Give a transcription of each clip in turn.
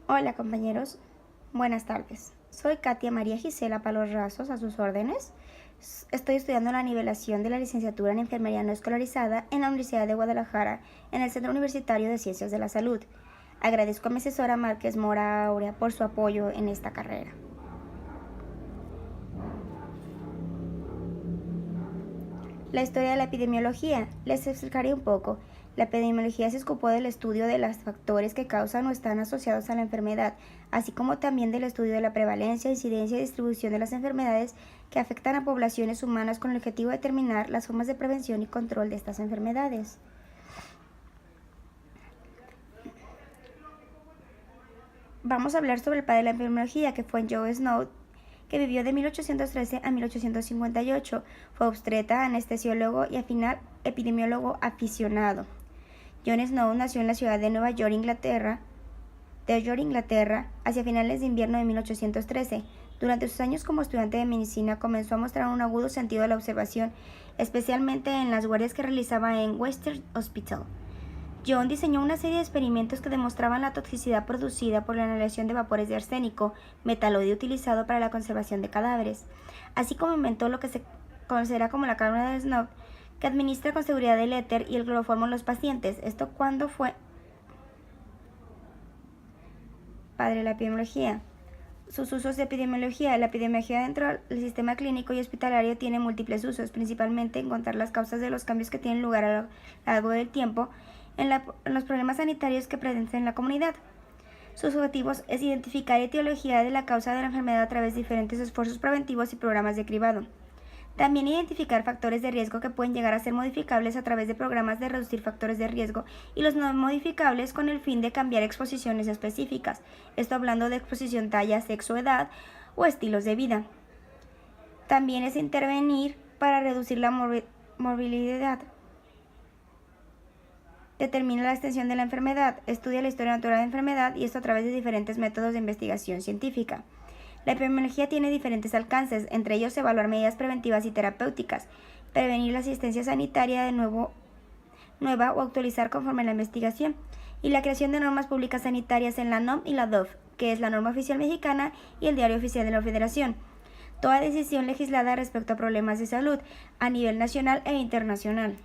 Hola compañeros, buenas tardes. Soy Katia María Gisela Palos Rasos, a sus órdenes. Estoy estudiando la nivelación de la licenciatura en Enfermería no escolarizada en la Universidad de Guadalajara, en el Centro Universitario de Ciencias de la Salud. Agradezco a mi asesora Márquez Mora Aurea por su apoyo en esta carrera. La historia de la epidemiología. Les explicaré un poco. La epidemiología se ocupó del estudio de los factores que causan o están asociados a la enfermedad, así como también del estudio de la prevalencia, incidencia y distribución de las enfermedades que afectan a poblaciones humanas con el objetivo de determinar las formas de prevención y control de estas enfermedades. Vamos a hablar sobre el padre de la epidemiología, que fue Joe Snow, que vivió de 1813 a 1858. Fue obstetra, anestesiólogo y al final epidemiólogo aficionado. John Snow nació en la ciudad de Nueva York, Inglaterra, hacia finales de invierno de 1813. Durante sus años como estudiante de medicina comenzó a mostrar un agudo sentido de la observación, especialmente en las guardias que realizaba en Western Hospital. John diseñó una serie de experimentos que demostraban la toxicidad producida por la inhalación de vapores de arsénico, metaloide utilizado para la conservación de cadáveres, así como inventó lo que se considera como la cámara de Snow, que administra con seguridad el éter y el cloroformo en los pacientes. Esto cuando fue padre de la epidemiología. Sus usos de epidemiología. La epidemiología dentro del sistema clínico y hospitalario tiene múltiples usos, principalmente encontrar las causas de los cambios que tienen lugar a lo largo del tiempo en los problemas sanitarios que presencian en la comunidad. Sus objetivos es identificar la etiología de la causa de la enfermedad a través de diferentes esfuerzos preventivos y programas de cribado. También identificar factores de riesgo que pueden llegar a ser modificables a través de programas de reducir factores de riesgo y los no modificables con el fin de cambiar exposiciones específicas. Esto hablando de exposición, talla, sexo, edad o estilos de vida. También es intervenir para reducir la morbilidad. Determina la extensión de la enfermedad, estudia la historia natural de la enfermedad y esto a través de diferentes métodos de investigación científica. La epidemiología tiene diferentes alcances, entre ellos evaluar medidas preventivas y terapéuticas, prevenir la asistencia sanitaria nueva o actualizar conforme a la investigación, y la creación de normas públicas sanitarias en la NOM y la DOF, que es la norma oficial mexicana y el diario oficial de la Federación. Toda decisión legislada respecto a problemas de salud a nivel nacional e internacional.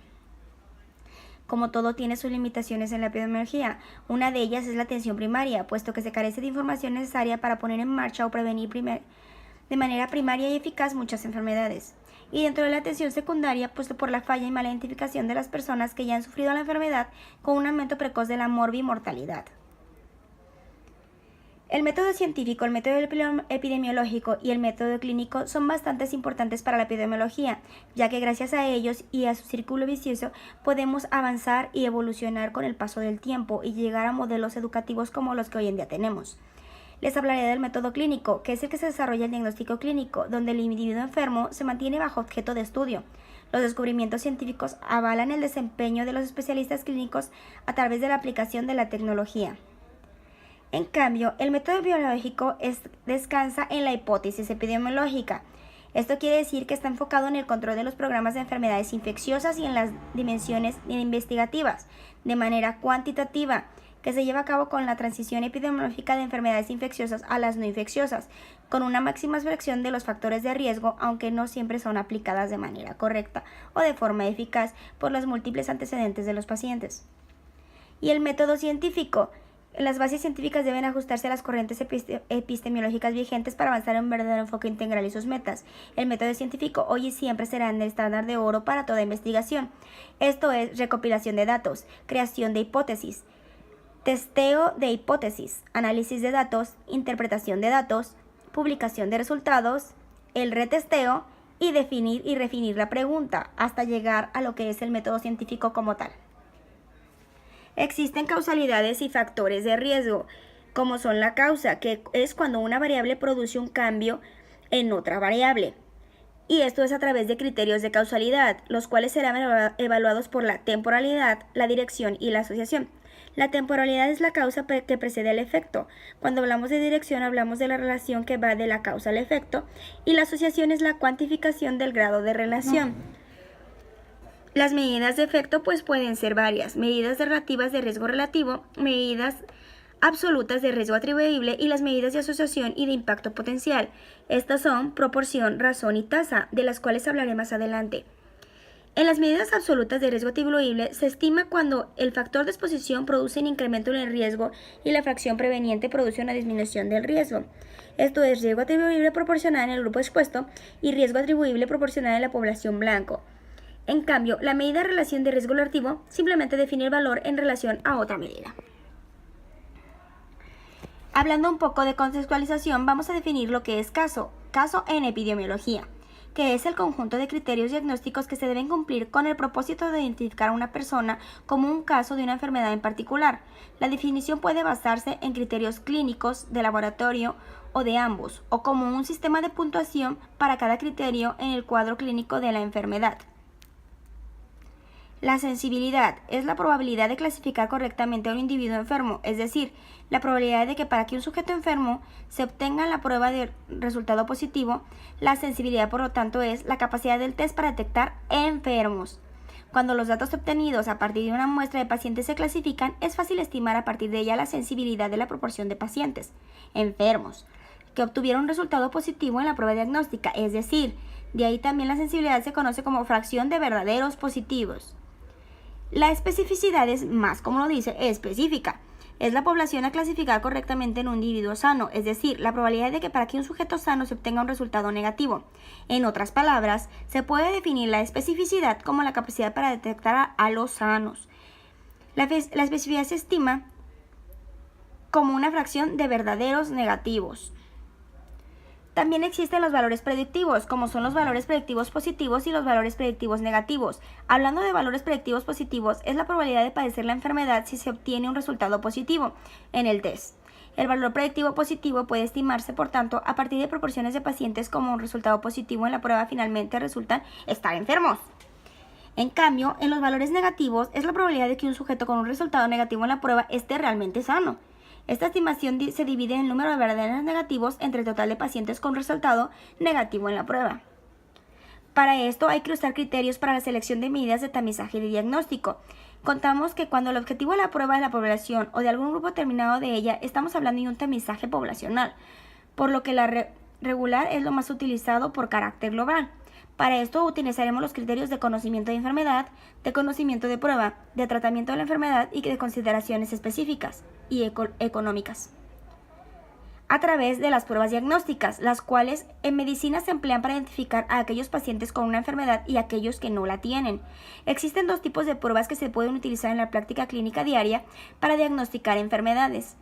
Como todo tiene sus limitaciones en la epidemiología, una de ellas es la atención primaria, puesto que se carece de información necesaria para poner en marcha o prevenir de manera primaria y eficaz muchas enfermedades. Y dentro de la atención secundaria, puesto por la falla y mala identificación de las personas que ya han sufrido la enfermedad con un aumento precoz de la morbimortalidad. El método científico, el método epidemiológico y el método clínico son bastante importantes para la epidemiología, ya que gracias a ellos y a su círculo vicioso podemos avanzar y evolucionar con el paso del tiempo y llegar a modelos educativos como los que hoy en día tenemos. Les hablaré del método clínico, que es el que se desarrolla el diagnóstico clínico, donde el individuo enfermo se mantiene bajo objeto de estudio. Los descubrimientos científicos avalan el desempeño de los especialistas clínicos a través de la aplicación de la tecnología. En cambio, el método biológico descansa en la hipótesis epidemiológica. Esto quiere decir que está enfocado en el control de los programas de enfermedades infecciosas y en las dimensiones investigativas, de manera cuantitativa, que se lleva a cabo con la transición epidemiológica de enfermedades infecciosas a las no infecciosas, con una máxima selección de los factores de riesgo, aunque no siempre son aplicadas de manera correcta o de forma eficaz por los múltiples antecedentes de los pacientes. Y el método científico. Las bases científicas deben ajustarse a las corrientes epistemológicas vigentes para avanzar en un verdadero enfoque integral y sus metas. El método científico hoy y siempre será el estándar de oro para toda investigación. Esto es recopilación de datos, creación de hipótesis, testeo de hipótesis, análisis de datos, interpretación de datos, publicación de resultados, el retesteo y definir y refinir la pregunta hasta llegar a lo que es el método científico como tal. Existen causalidades y factores de riesgo, como son la causa, que es cuando una variable produce un cambio en otra variable. Y esto es a través de criterios de causalidad, los cuales serán evaluados por la temporalidad, la dirección y la asociación. La temporalidad es la causa que precede al efecto. Cuando hablamos de dirección hablamos de la relación que va de la causa al efecto y la asociación es la cuantificación del grado de relación. Las medidas de efecto pues pueden ser varias, medidas relativas de riesgo relativo, medidas absolutas de riesgo atribuible y las medidas de asociación y de impacto potencial. Estas son proporción, razón y tasa, de las cuales hablaré más adelante. En las medidas absolutas de riesgo atribuible se estima cuando el factor de exposición produce un incremento en el riesgo y la fracción preveniente produce una disminución del riesgo. Esto es riesgo atribuible proporcional en el grupo expuesto y riesgo atribuible proporcional en la población blanco. En cambio, la medida de relación de riesgo relativo simplemente define el valor en relación a otra medida. Hablando un poco de contextualización, vamos a definir lo que es caso en epidemiología, que es el conjunto de criterios diagnósticos que se deben cumplir con el propósito de identificar a una persona como un caso de una enfermedad en particular. La definición puede basarse en criterios clínicos, de laboratorio o de ambos, o como un sistema de puntuación para cada criterio en el cuadro clínico de la enfermedad. La sensibilidad es la probabilidad de clasificar correctamente a un individuo enfermo, es decir, la probabilidad de que para que un sujeto enfermo se obtenga la prueba de resultado positivo. La sensibilidad, por lo tanto, es la capacidad del test para detectar enfermos. Cuando los datos obtenidos a partir de una muestra de pacientes se clasifican, es fácil estimar a partir de ella la sensibilidad de la proporción de pacientes enfermos que obtuvieron un resultado positivo en la prueba diagnóstica, es decir, de ahí también la sensibilidad se conoce como fracción de verdaderos positivos. La especificidad es más, como lo dice, específica. Es la población a clasificar correctamente en un individuo sano, es decir, la probabilidad de que para que un sujeto sano se obtenga un resultado negativo. En otras palabras, se puede definir la especificidad como la capacidad para detectar a los sanos. La especificidad se estima como una fracción de verdaderos negativos. También existen los valores predictivos, como son los valores predictivos positivos y los valores predictivos negativos. Hablando de valores predictivos positivos, es la probabilidad de padecer la enfermedad si se obtiene un resultado positivo en el test. El valor predictivo positivo puede estimarse, por tanto, a partir de proporciones de pacientes como un resultado positivo en la prueba finalmente resultan estar enfermos. En cambio, en los valores negativos es la probabilidad de que un sujeto con un resultado negativo en la prueba esté realmente sano. Esta estimación se divide en el número de verdaderos negativos entre el total de pacientes con resultado negativo en la prueba. Para esto hay que usar criterios para la selección de medidas de tamizaje y de diagnóstico. Contamos que cuando el objetivo de la prueba es la población o de algún grupo determinado de ella, estamos hablando de un tamizaje poblacional, por lo que la regular es lo más utilizado por carácter global. Para esto utilizaremos los criterios de conocimiento de enfermedad, de conocimiento de prueba, de tratamiento de la enfermedad y de consideraciones específicas y económicas. A través de las pruebas diagnósticas, las cuales en medicina se emplean para identificar a aquellos pacientes con una enfermedad y aquellos que no la tienen. Existen dos tipos de pruebas que se pueden utilizar en la práctica clínica diaria para diagnosticar enfermedades.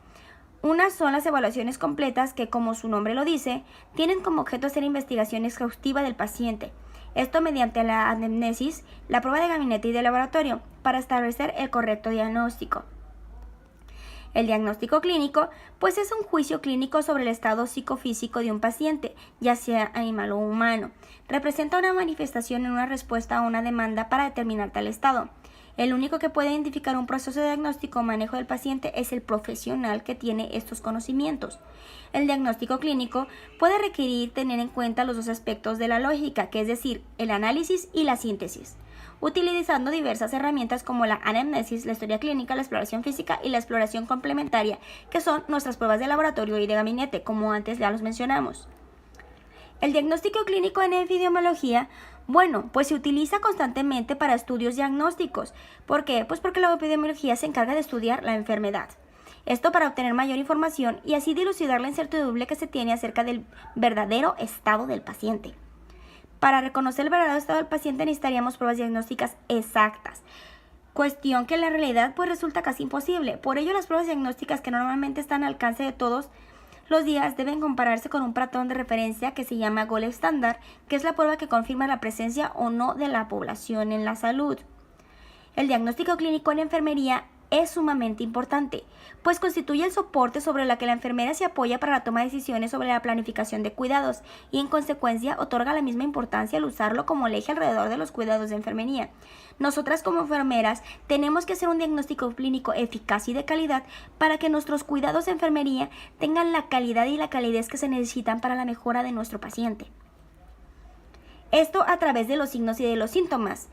Unas son las evaluaciones completas que, como su nombre lo dice, tienen como objeto hacer investigación exhaustiva del paciente. Esto mediante la anamnesis, la prueba de gabinete y de laboratorio, para establecer el correcto diagnóstico. El diagnóstico clínico, pues es un juicio clínico sobre el estado psicofísico de un paciente, ya sea animal o humano. Representa una manifestación en una respuesta a una demanda para determinar tal estado. El único que puede identificar un proceso de diagnóstico o manejo del paciente es el profesional que tiene estos conocimientos. El diagnóstico clínico puede requerir tener en cuenta los dos aspectos de la lógica, que es decir, el análisis y la síntesis, utilizando diversas herramientas como la anamnesis, la historia clínica, la exploración física y la exploración complementaria, que son nuestras pruebas de laboratorio y de gabinete, como antes ya los mencionamos. El diagnóstico clínico en epidemiología, pues se utiliza constantemente para estudios diagnósticos. ¿Por qué? Pues porque la epidemiología se encarga de estudiar la enfermedad. Esto para obtener mayor información y así dilucidar la incertidumbre que se tiene acerca del verdadero estado del paciente. Para reconocer el verdadero estado del paciente necesitaríamos pruebas diagnósticas exactas, cuestión que en la realidad pues resulta casi imposible. Por ello, las pruebas diagnósticas que normalmente están al alcance de todos los días deben compararse con un patrón de referencia que se llama gold estándar, que es la prueba que confirma la presencia o no de la población en la salud. El diagnóstico clínico en enfermería es sumamente importante, pues constituye el soporte sobre el que la enfermera se apoya para la toma de decisiones sobre la planificación de cuidados y en consecuencia otorga la misma importancia al usarlo como el eje alrededor de los cuidados de enfermería. Nosotras como enfermeras tenemos que hacer un diagnóstico clínico eficaz y de calidad para que nuestros cuidados de enfermería tengan la calidad y la calidez que se necesitan para la mejora de nuestro paciente. Esto a través de los signos y de los síntomas.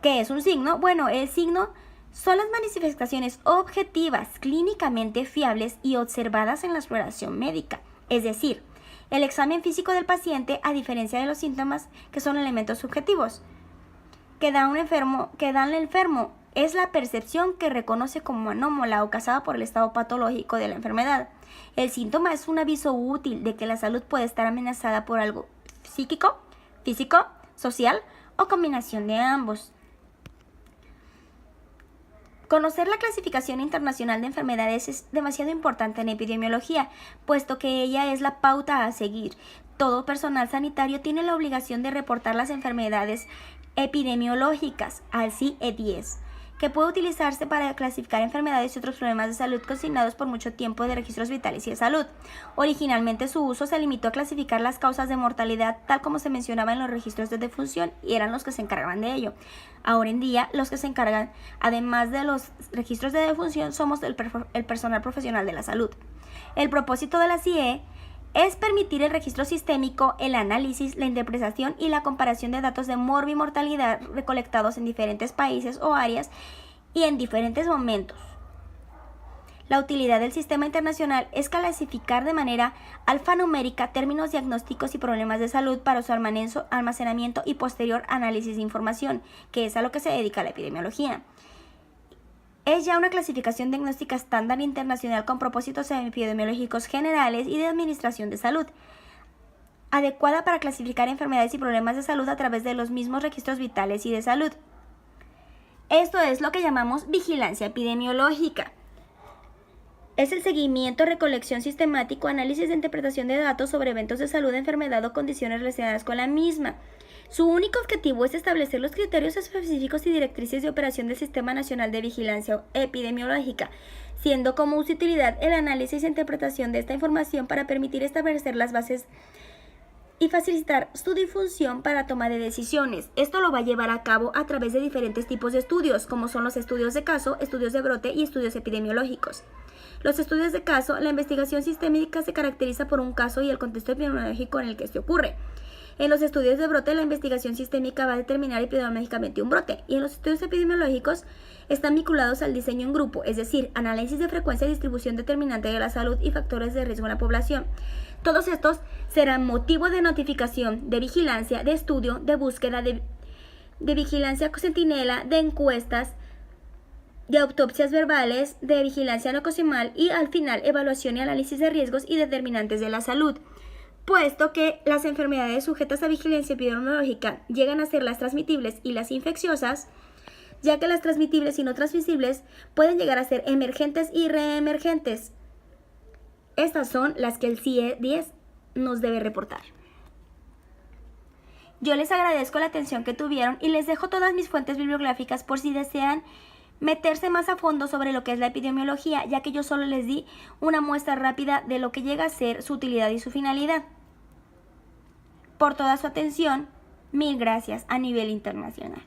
¿Qué es un signo? Bueno, el signo son las manifestaciones objetivas, clínicamente fiables y observadas en la exploración médica, es decir, el examen físico del paciente, a diferencia de los síntomas, que son elementos subjetivos, que da el enfermo, es la percepción que reconoce como anómala o causada por el estado patológico de la enfermedad. El síntoma es un aviso útil de que la salud puede estar amenazada por algo psíquico, físico, social o combinación de ambos. Conocer la clasificación internacional de enfermedades es demasiado importante en epidemiología, puesto que ella es la pauta a seguir. Todo personal sanitario tiene la obligación de reportar las enfermedades epidemiológicas al CIE-10, que puede utilizarse para clasificar enfermedades y otros problemas de salud consignados por mucho tiempo de registros vitales y de salud. Originalmente su uso se limitó a clasificar las causas de mortalidad tal como se mencionaba en los registros de defunción y eran los que se encargaban de ello. Ahora en día los que se encargan, además de los registros de defunción, somos el personal profesional de la salud. El propósito de la CIE es permitir el registro sistémico, el análisis, la interpretación y la comparación de datos de morbimortalidad recolectados en diferentes países o áreas y en diferentes momentos. La utilidad del sistema internacional es clasificar de manera alfanumérica términos diagnósticos y problemas de salud para su almacenamiento y posterior análisis de información, que es a lo que se dedica la epidemiología. Es ya una clasificación diagnóstica estándar internacional con propósitos epidemiológicos generales y de administración de salud, adecuada para clasificar enfermedades y problemas de salud a través de los mismos registros vitales y de salud. Esto es lo que llamamos vigilancia epidemiológica. Es el seguimiento, recolección sistemático, análisis e interpretación de datos sobre eventos de salud, enfermedad o condiciones relacionadas con la misma. Su único objetivo es establecer los criterios específicos y directrices de operación del Sistema Nacional de Vigilancia Epidemiológica, siendo como su utilidad el análisis e interpretación de esta información para permitir establecer las bases y facilitar su difusión para toma de decisiones. Esto lo va a llevar a cabo a través de diferentes tipos de estudios, como son los estudios de caso, estudios de brote y estudios epidemiológicos. Los estudios de caso, la investigación sistémica se caracteriza por un caso y el contexto epidemiológico en el que se ocurre. En los estudios de brote, la investigación sistémica va a determinar epidemiológicamente un brote, y en los estudios epidemiológicos están vinculados al diseño en grupo, es decir, análisis de frecuencia y distribución determinante de la salud y factores de riesgo en la población. Todos estos serán motivo de notificación, de vigilancia, de estudio, de búsqueda, de vigilancia centinela, de encuestas, de autopsias verbales, de vigilancia nocosemal y al final evaluación y análisis de riesgos y determinantes de la salud. Puesto que las enfermedades sujetas a vigilancia epidemiológica llegan a ser las transmitibles y las infecciosas, ya que las transmitibles y no transmisibles pueden llegar a ser emergentes y reemergentes. Estas son las que el CIE-10 nos debe reportar. Yo les agradezco la atención que tuvieron y les dejo todas mis fuentes bibliográficas por si desean meterse más a fondo sobre lo que es la epidemiología, ya que yo solo les di una muestra rápida de lo que llega a ser su utilidad y su finalidad. Por toda su atención, mil gracias a nivel internacional.